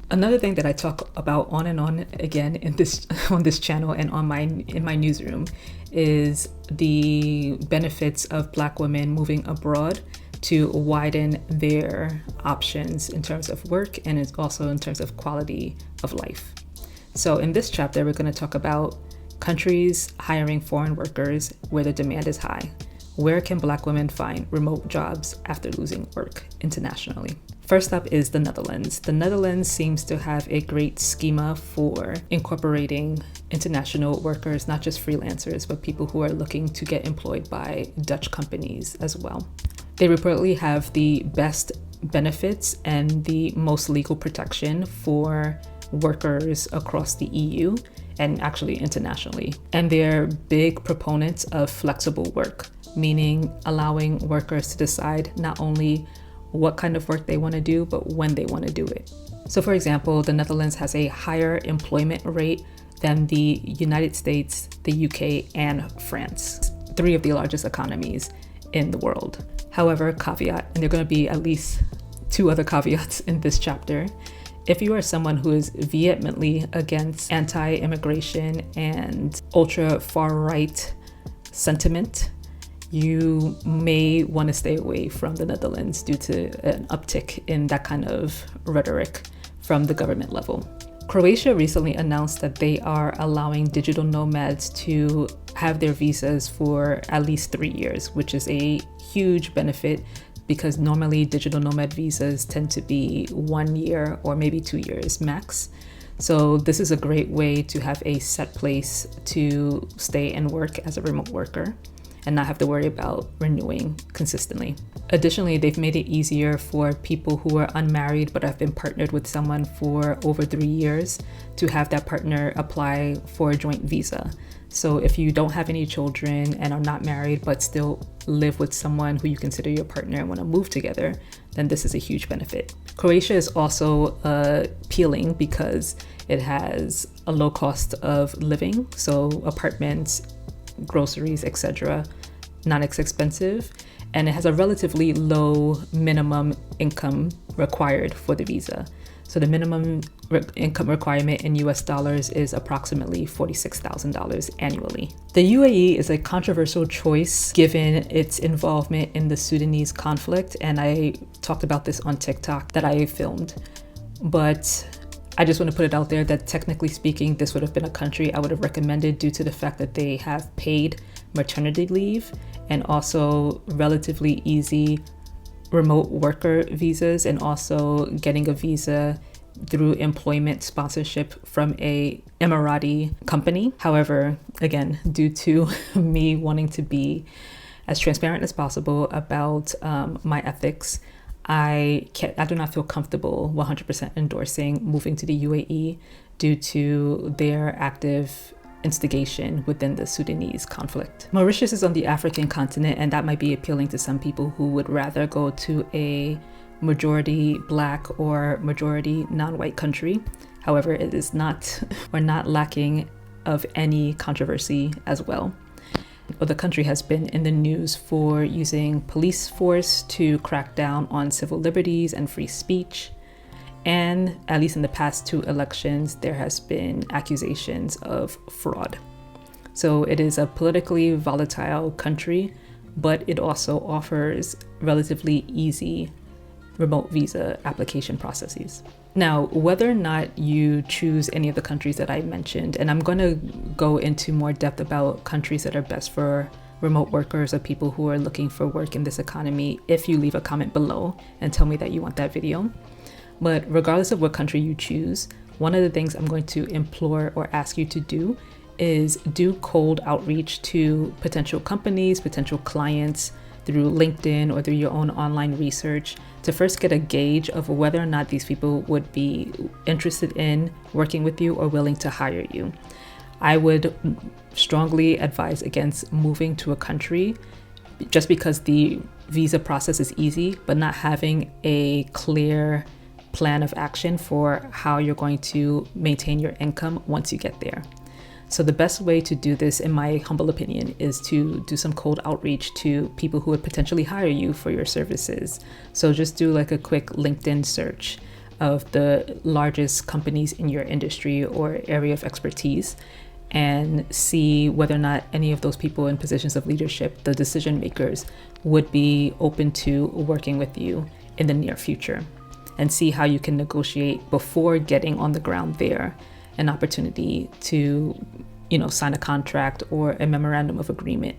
Another thing that I talk about on and on again in this on this channel and in my newsroom is the benefits of Black women moving abroad to widen their options in terms of work and also in terms of quality of life. So in this chapter, we're going to talk about countries hiring foreign workers where the demand is high. Where can Black women find remote jobs after losing work internationally? First up is the Netherlands. The Netherlands seems to have a great schema for incorporating international workers, not just freelancers, but people who are looking to get employed by Dutch companies as well. They reportedly have the best benefits and the most legal protection for workers across the EU and actually internationally. And they're big proponents of flexible work, meaning allowing workers to decide not only what kind of work they want to do, but when they want to do it. So for example, the Netherlands has a higher employment rate than the United States, the UK, and France, three of the largest economies in the world. However, caveat, and there are going to be at least two other caveats in this chapter. If you are someone who is vehemently against anti-immigration and ultra far-right sentiment, you may want to stay away from the Netherlands due to an uptick in that kind of rhetoric from the government level. Croatia recently announced that they are allowing digital nomads to have their visas for at least 3 years, which is a huge benefit because normally digital nomad visas tend to be 1 year or maybe 2 years max. So this is a great way to have a set place to stay and work as a remote worker and not have to worry about renewing consistently. Additionally, they've made it easier for people who are unmarried but have been partnered with someone for over 3 years to have that partner apply for a joint visa. So if you don't have any children and are not married but still live with someone who you consider your partner and want to move together, then this is a huge benefit. Croatia is also appealing because it has a low cost of living, so apartments, groceries, etc., not as expensive, and it has a relatively low minimum income required for the visa. So the minimum income requirement in US dollars is approximately $46,000 annually. The UAE is a controversial choice given its involvement in the Sudanese conflict, and I talked about this on TikTok that I filmed. But I just want to put it out there that technically speaking, this would have been a country I would have recommended due to the fact that they have paid maternity leave and also relatively easy remote worker visas, and also getting a visa through employment sponsorship from a Emirati company. However, again, due to me wanting to be as transparent as possible about my ethics, I do not feel comfortable 100% endorsing moving to the UAE due to their active instigation within the Sudanese conflict. Mauritius is on the African continent, and that might be appealing to some people who would rather go to a majority Black or majority non-white country. However, it is not, or not lacking of any controversy as well. The country has been in the news for using police force to crack down on civil liberties and free speech. And at least in the past 2 elections, there has been accusations of fraud. So it is a politically volatile country, but it also offers relatively easy remote visa application processes. Now, whether or not you choose any of the countries that I mentioned, and I'm going to go into more depth about countries that are best for remote workers or people who are looking for work in this economy if you leave a comment below and tell me that you want that video. But regardless of what country you choose, one of the things I'm going to implore or ask you to do is do cold outreach to potential companies, potential clients through LinkedIn or through your own online research to first get a gauge of whether or not these people would be interested in working with you or willing to hire you. I would strongly advise against moving to a country just because the visa process is easy, but not having a clear plan of action for how you're going to maintain your income once you get there. So the best way to do this, in my humble opinion, is to do some cold outreach to people who would potentially hire you for your services. So just do like a quick LinkedIn search. of the largest companies in your industry or area of expertise and see whether or not any of those people in positions of leadership, the decision makers, would be open to working with you in the near future, and see how you can negotiate before getting on the ground there an opportunity to, sign a contract or a memorandum of agreement